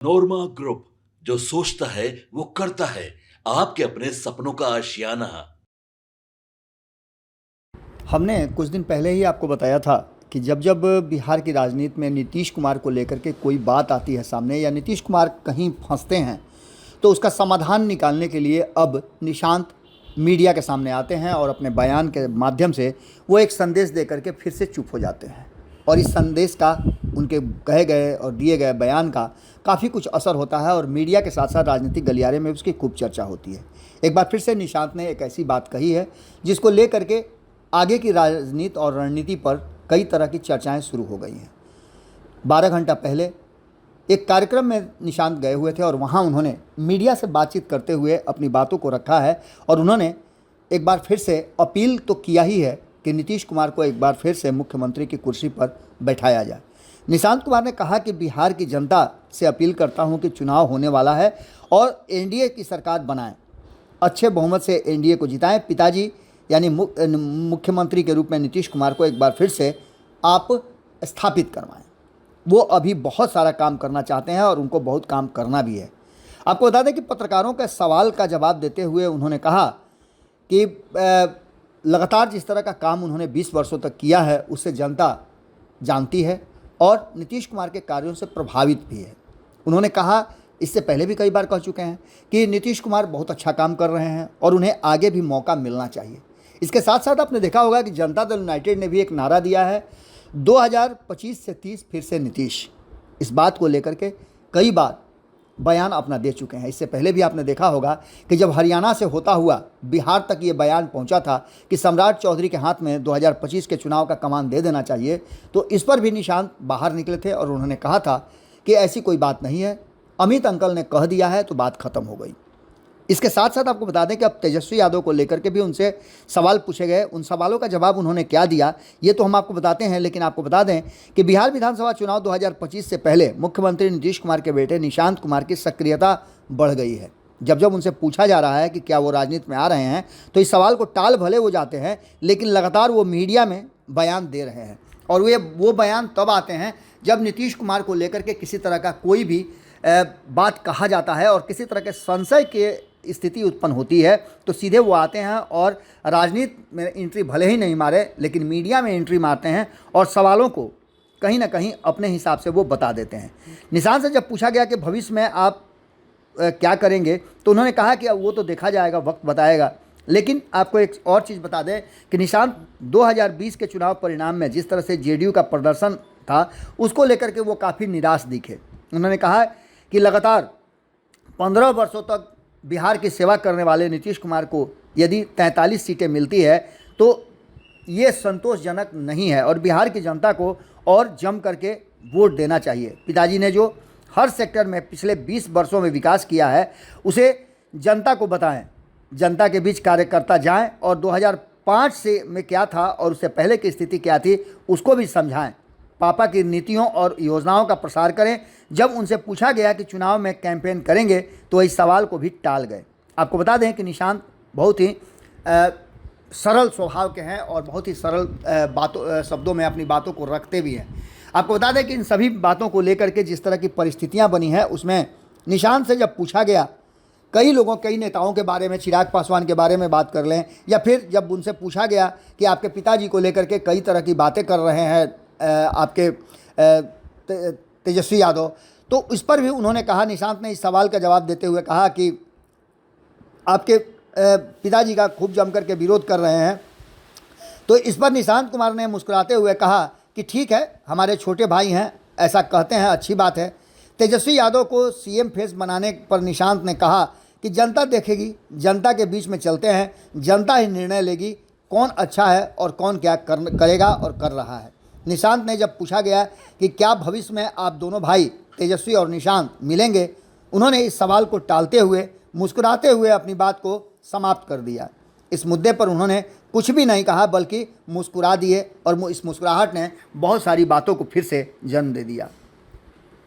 नोरमा group, जो सोचता है वो करता है। आपके अपने सपनों का आशियाना। हमने कुछ दिन पहले ही आपको बताया था कि जब जब बिहार की राजनीति में नीतीश कुमार को लेकर के कोई बात आती है सामने, या नीतीश कुमार कहीं फंसते हैं, तो उसका समाधान निकालने के लिए अब निशांत मीडिया के सामने आते हैं और अपने बयान के माध्यम से वो एक संदेश दे करके फिर से चुप हो जाते हैं। और इस संदेश का, उनके कहे गए और दिए गए बयान का काफ़ी कुछ असर होता है और मीडिया के साथ साथ राजनीतिक गलियारे में उसकी खूब चर्चा होती है। एक बार फिर से निशांत ने एक ऐसी बात कही है जिसको ले करके आगे की राजनीति और रणनीति पर कई तरह की चर्चाएं शुरू हो गई हैं। 12 घंटा पहले एक कार्यक्रम में निशांत गए हुए थे और वहां उन्होंने मीडिया से बातचीत करते हुए अपनी बातों को रखा है और उन्होंने एक बार फिर से अपील तो किया ही है कि नीतीश कुमार को एक बार फिर से मुख्यमंत्री की कुर्सी पर बैठाया जाए। निशांत कुमार ने कहा कि बिहार की जनता से अपील करता हूं कि चुनाव होने वाला है और एनडीए की सरकार बनाएं, अच्छे बहुमत से एनडीए को जिताएं, पिताजी यानी मुख्यमंत्री के रूप में नीतीश कुमार को एक बार फिर से आप स्थापित करवाएं। वो अभी बहुत सारा काम करना चाहते हैं और उनको बहुत काम करना भी है। आपको बता दें कि पत्रकारों के सवाल का जवाब देते हुए उन्होंने कहा कि लगातार जिस तरह का काम उन्होंने 20 वर्षों तक किया है उससे जनता जानती है और नीतीश कुमार के कार्यों से प्रभावित भी है। उन्होंने कहा, इससे पहले भी कई बार कह चुके हैं कि नीतीश कुमार बहुत अच्छा काम कर रहे हैं और उन्हें आगे भी मौका मिलना चाहिए। इसके साथ साथ आपने देखा होगा कि जनता दल यूनाइटेड ने भी एक नारा दिया है, 2025 से 30 फिर से नीतीश। इस बात को लेकर के कई बार बयान अपना दे चुके हैं। इससे पहले भी आपने देखा होगा कि जब हरियाणा से होता हुआ बिहार तक ये बयान पहुंचा था कि सम्राट चौधरी के हाथ में 2025 के चुनाव का कमान दे देना चाहिए, तो इस पर भी निशांत बाहर निकले थे और उन्होंने कहा था कि ऐसी कोई बात नहीं है, अमित अंकल ने कह दिया है तो बात खत्म हो गई। इसके साथ साथ आपको बता दें कि अब तेजस्वी यादव को लेकर के भी उनसे सवाल पूछे गए। उन सवालों का जवाब उन्होंने क्या दिया ये तो हम आपको बताते हैं, लेकिन आपको बता दें कि बिहार विधानसभा चुनाव 2025 से पहले मुख्यमंत्री नीतीश कुमार के बेटे निशांत कुमार की सक्रियता बढ़ गई है। जब जब उनसे पूछा जा रहा है कि क्या वो राजनीति में आ रहे हैं, तो इस सवाल को टाल भले वो जाते हैं, लेकिन लगातार वो मीडिया में बयान दे रहे हैं। और वो बयान तब आते हैं जब नीतीश कुमार को लेकर के किसी तरह का कोई भी बात कहा जाता है और किसी तरह के संशय के स्थिति उत्पन्न होती है, तो सीधे वो आते हैं और राजनीति में एंट्री भले ही नहीं मारे, लेकिन मीडिया में एंट्री मारते हैं और सवालों को कहीं ना कहीं अपने हिसाब से वो बता देते हैं। निशांत से जब पूछा गया कि भविष्य में आप क्या करेंगे, तो उन्होंने कहा कि अब वो तो देखा जाएगा, वक्त बताएगा। लेकिन आपको एक और चीज़ बता दें कि निशांत 2020 के चुनाव परिणाम में जिस तरह से जेडीयू का प्रदर्शन था, उसको लेकर के वो काफ़ी निराश दिखे। उन्होंने कहा कि लगातार 15 वर्षों तक बिहार की सेवा करने वाले नीतीश कुमार को यदि 43 सीटें मिलती है तो ये संतोषजनक नहीं है और बिहार की जनता को और जम करके वोट देना चाहिए। पिताजी ने जो हर सेक्टर में पिछले 20 वर्षों में विकास किया है उसे जनता को बताएं, जनता के बीच कार्यकर्ता जाएं और 2005 से में क्या था और उससे पहले की स्थिति क्या थी उसको भी समझाएं। पापा की नीतियों और योजनाओं का प्रसार करें। जब उनसे पूछा गया कि चुनाव में कैंपेन करेंगे तो इस सवाल को भी टाल गए। आपको बता दें कि निशांत बहुत ही सरल स्वभाव के हैं और बहुत ही सरल शब्दों में अपनी बातों को रखते भी हैं। आपको बता दें कि इन सभी बातों को लेकर के जिस तरह की परिस्थितियां बनी हैं, उसमें निशांत से जब पूछा गया, कई नेताओं के बारे में, चिराग पासवान के बारे में बात कर लें, या फिर जब उनसे पूछा गया कि आपके पिताजी को लेकर के कई तरह की बातें कर रहे हैं आपके तेजस्वी यादव, तो इस पर भी उन्होंने कहा, निशांत ने इस सवाल का जवाब देते हुए कहा कि आपके पिताजी का खूब जम करके विरोध कर रहे हैं। तो इस पर निशांत कुमार ने मुस्कुराते हुए कहा कि ठीक है, हमारे छोटे भाई हैं, ऐसा कहते हैं, अच्छी बात है। तेजस्वी यादव को सीएम फेस बनाने पर निशांत ने कहा कि जनता देखेगी, जनता के बीच में चलते हैं, जनता ही निर्णय लेगी कौन अच्छा है और कौन क्या करेगा और कर रहा है। निशांत ने जब पूछा गया कि क्या भविष्य में आप दोनों भाई तेजस्वी और निशांत मिलेंगे, उन्होंने इस सवाल को टालते हुए मुस्कुराते हुए अपनी बात को समाप्त कर दिया। इस मुद्दे पर उन्होंने कुछ भी नहीं कहा बल्कि मुस्कुरा दिए और इस मुस्कुराहट ने बहुत सारी बातों को फिर से जन्म दे दिया।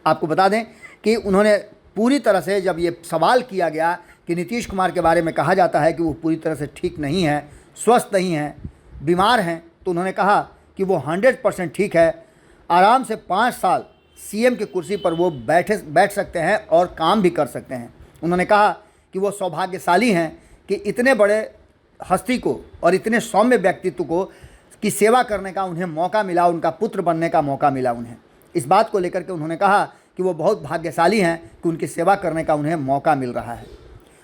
आपको बता दें कि उन्होंने पूरी तरह से, जब ये सवाल किया गया कि नीतीश कुमार के बारे में कहा जाता है कि वो पूरी तरह से ठीक नहीं है, स्वस्थ नहीं हैं, बीमार हैं, तो उन्होंने कहा कि वो 100% ठीक है, आराम से 5 साल सीएम की कुर्सी पर वो बैठ सकते हैं और काम भी कर सकते हैं। उन्होंने कहा कि वो सौभाग्यशाली हैं कि इतने बड़े हस्ती को और इतने सौम्य व्यक्तित्व को की सेवा करने का उन्हें मौका मिला, उनका पुत्र बनने का मौका मिला उन्हें। इस बात को लेकर के उन्होंने कहा कि वो बहुत भाग्यशाली हैं कि उनकी सेवा करने का उन्हें मौका मिल रहा है।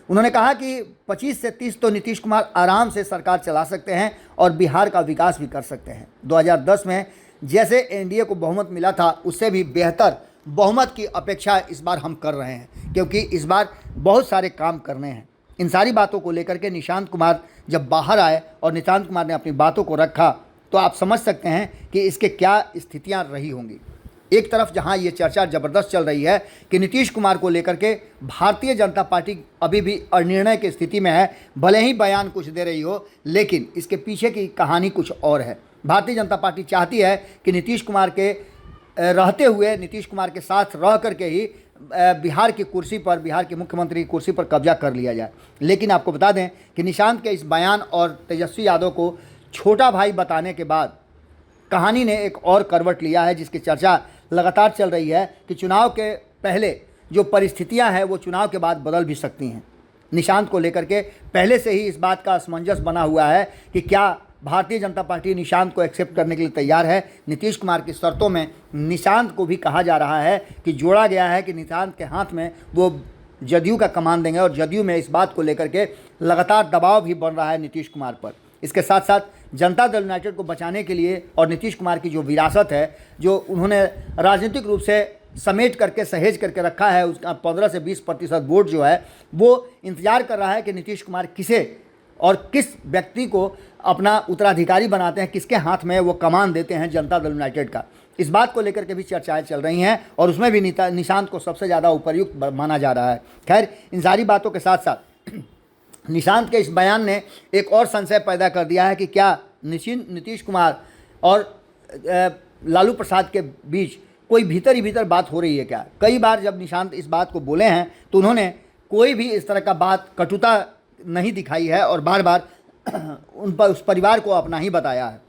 उन्होंने कहा कि 25 से 30 तो नीतीश कुमार आराम से सरकार चला सकते हैं और बिहार का विकास भी कर सकते हैं। 2010 में जैसे एनडीए को बहुमत मिला था उससे भी बेहतर बहुमत की अपेक्षा इस बार हम कर रहे हैं, क्योंकि इस बार बहुत सारे काम करने हैं। इन सारी बातों को लेकर के निशांत कुमार जब बाहर आए और निशांत कुमार ने अपनी बातों को रखा तो आप समझ सकते हैं कि इसके क्या स्थितियां रही होंगी। एक तरफ जहां ये चर्चा ज़बरदस्त चल रही है कि नीतीश कुमार को लेकर के भारतीय जनता पार्टी अभी भी अनिर्णय की स्थिति में है, भले ही बयान कुछ दे रही हो लेकिन इसके पीछे की कहानी कुछ और है। भारतीय जनता पार्टी चाहती है कि नीतीश कुमार के रहते हुए, नीतीश कुमार के साथ रह करके ही बिहार की कुर्सी पर, बिहार के मुख्यमंत्री की कुर्सी पर कब्जा कर लिया जाए। लेकिन आपको बता दें कि निशांत के इस बयान और तेजस्वी यादव को छोटा भाई बताने के बाद कहानी ने एक और करवट लिया है, जिसकी चर्चा लगातार चल रही है कि चुनाव के पहले जो परिस्थितियां हैं वो चुनाव के बाद बदल भी सकती हैं। निशांत को लेकर के पहले से ही इस बात का असमंजस बना हुआ है कि क्या भारतीय जनता पार्टी निशांत को एक्सेप्ट करने के लिए तैयार है। नीतीश कुमार की शर्तों में निशांत को भी कहा जा रहा है कि जोड़ा गया है कि निशांत के हाथ में वो जदयू का कमान देंगे, और जदयू में इस बात को लेकर के लगातार दबाव भी बन रहा है नीतीश कुमार पर। इसके साथ साथ जनता दल यूनाइटेड को बचाने के लिए और नीतीश कुमार की जो विरासत है, जो उन्होंने राजनीतिक रूप से समेट करके, सहेज करके रखा है, उसका 15 से 20% वोट जो है वो इंतजार कर रहा है कि नीतीश कुमार किसे और किस व्यक्ति को अपना उत्तराधिकारी बनाते हैं, किसके हाथ में वो कमान देते हैं जनता दल यूनाइटेड का। इस बात को लेकर के भी चर्चाएं चल रही हैं और उसमें भी निशांत को सबसे ज़्यादा उपयुक्त माना जा रहा है। खैर, इन सारी बातों के साथ साथ निशांत के इस बयान ने एक और संशय पैदा कर दिया है कि क्या नीतीश कुमार और लालू प्रसाद के बीच कोई भीतर ही भीतर बात हो रही है क्या। कई बार जब निशांत इस बात को बोले हैं तो उन्होंने कोई भी इस तरह का बात, कटुता नहीं दिखाई है और बार बार उन पर, उस परिवार को अपना ही बताया है।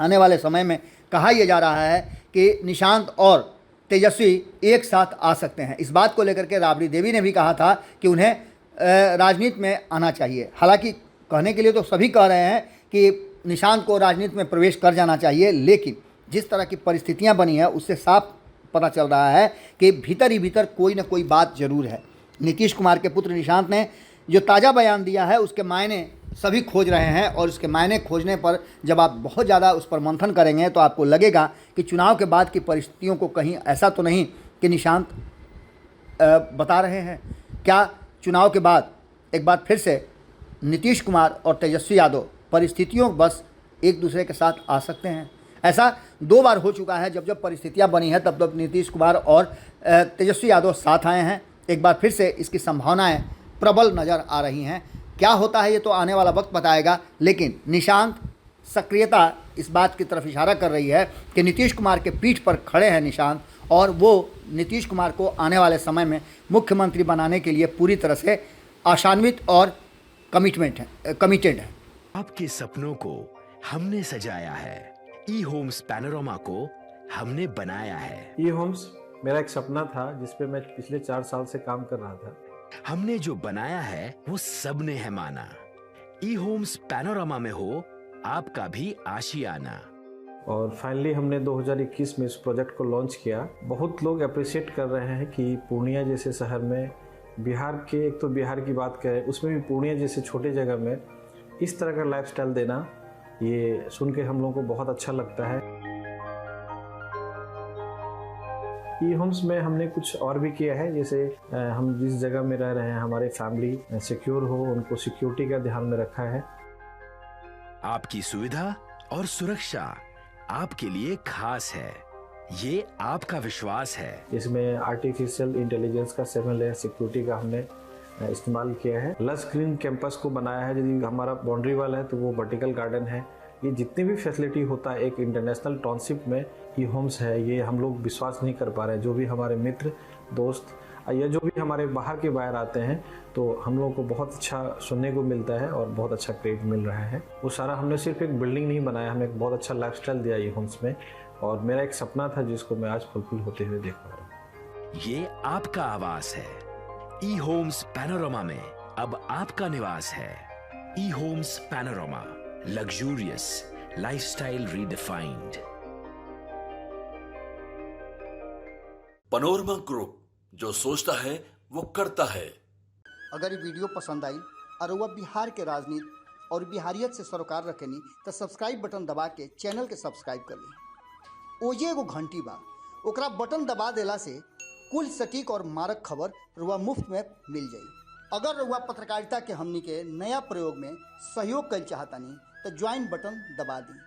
आने वाले समय में कहा यह जा रहा है कि निशांत और तेजस्वी एक साथ आ सकते हैं। इस बात को लेकर के राबड़ी देवी ने भी कहा था कि उन्हें राजनीति में आना चाहिए। हालांकि कहने के लिए तो सभी कह रहे हैं कि निशांत को राजनीति में प्रवेश कर जाना चाहिए, लेकिन जिस तरह की परिस्थितियां बनी है उससे साफ पता चल रहा है कि भीतर ही भीतर कोई ना कोई बात जरूर है। नीतीश कुमार के पुत्र निशांत ने जो ताज़ा बयान दिया है उसके मायने सभी खोज रहे हैं, और उसके मायने खोजने पर जब आप बहुत ज़्यादा उस पर मंथन करेंगे तो आपको लगेगा कि चुनाव के बाद की परिस्थितियों को कहीं ऐसा तो नहीं कि निशांत बता रहे हैं। क्या चुनाव के बाद एक बार फिर से नीतीश कुमार और तेजस्वी यादव परिस्थितियों बस एक दूसरे के साथ आ सकते हैं? ऐसा 2 बार हो चुका है। जब जब परिस्थितियां बनी हैं तब तब नीतीश कुमार और तेजस्वी यादव साथ आए हैं। एक बार फिर से इसकी संभावनाएं प्रबल नज़र आ रही हैं। क्या होता है ये तो आने वाला वक्त बताएगा, लेकिन निशांत सक्रियता इस बात की तरफ इशारा कर रही है कि नीतीश कुमार के पीठ पर खड़े हैं निशांत, और वो नीतीश कुमार को आने वाले समय में मुख्यमंत्री बनाने के लिए पूरी तरह से आशान्वित और कमिटेड है। आपके सपनों को हमने सजाया है, ई होम्स पैनोरामा को हमने बनाया है। ई होम्स मेरा एक सपना था जिस पे मैं पिछले 4 साल से काम कर रहा था। हमने जो बनाया है वो सबने है माना। ई होम्स पैनोरामा में हो आपका भी आशियाना। और फाइनली हमने 2021 में इस प्रोजेक्ट को लॉन्च किया। बहुत लोग अप्रिशिएट कर रहे हैं कि पूर्णिया जैसे शहर में, बिहार के, एक तो बिहार की बात करें उसमें भी पूर्णिया जैसे छोटे जगह में इस तरह का लाइफस्टाइल देना, ये सुन के हम लोगों को बहुत अच्छा लगता है। ई होम्स में हमने कुछ और भी किया है, जैसे हम जिस जगह में रह रहे हैं हमारे फैमिली सिक्योर हो, उनको सिक्योरिटी का ध्यान में रखा है। आपकी सुविधा और सुरक्षा आपके लिए खास है, ये आपका विश्वास है। इसमें आर्टिफिशियल इंटेलिजेंस का 7 लेयर सिक्योरिटी का हमने इस्तेमाल किया है। लस ग्रीन कैंपस को बनाया है। यदि हमारा बाउंड्री वाल है तो वो वर्टिकल गार्डन है। ये जितनी भी फैसिलिटी होता है एक इंटरनेशनल टाउनशिप में ई होम्स है, ये हम लोग विश्वास नहीं कर पा रहे हैं। जो भी हमारे मित्र, दोस्त या जो भी हमारे बाहर के बाहर आते हैं तो हम लोगों को बहुत अच्छा सुनने को मिलता है और बहुत अच्छा क्रेडिट मिल रहा है। वो सारा हमने सिर्फ एक बिल्डिंग नहीं बनाया, हमें एक बहुत अच्छा लाइफस्टाइल दिया ई होम्स में, और मेरा एक सपना था जिसको मैं आज फुलफिल होते हुए देख पा रहा हूँ। ये आपका आवास है। ई होम्स पैनोरमा में अब आपका निवास है। E homes panorama, luxurious lifestyle redefined. Panorama group, जो सोचता है वो करता है। अगर ये वीडियो पसंद आई और वह बिहार के राजनीति और बिहारियत से सरोकार रखेनी तो सब्सक्राइब बटन दबा के चैनल के सब्सक्राइब कर ली। ओजे एगो घंटी बा, ओकरा बटन दबा देला से कुल सटीक और मारक खबर रुआ मुफ्त में मिल जाई। अगर रुआ पत्रकारिता के हमनी के नया प्रयोग में सहयोग कर चाहतानी तो ज्वाइन बटन दबा दी।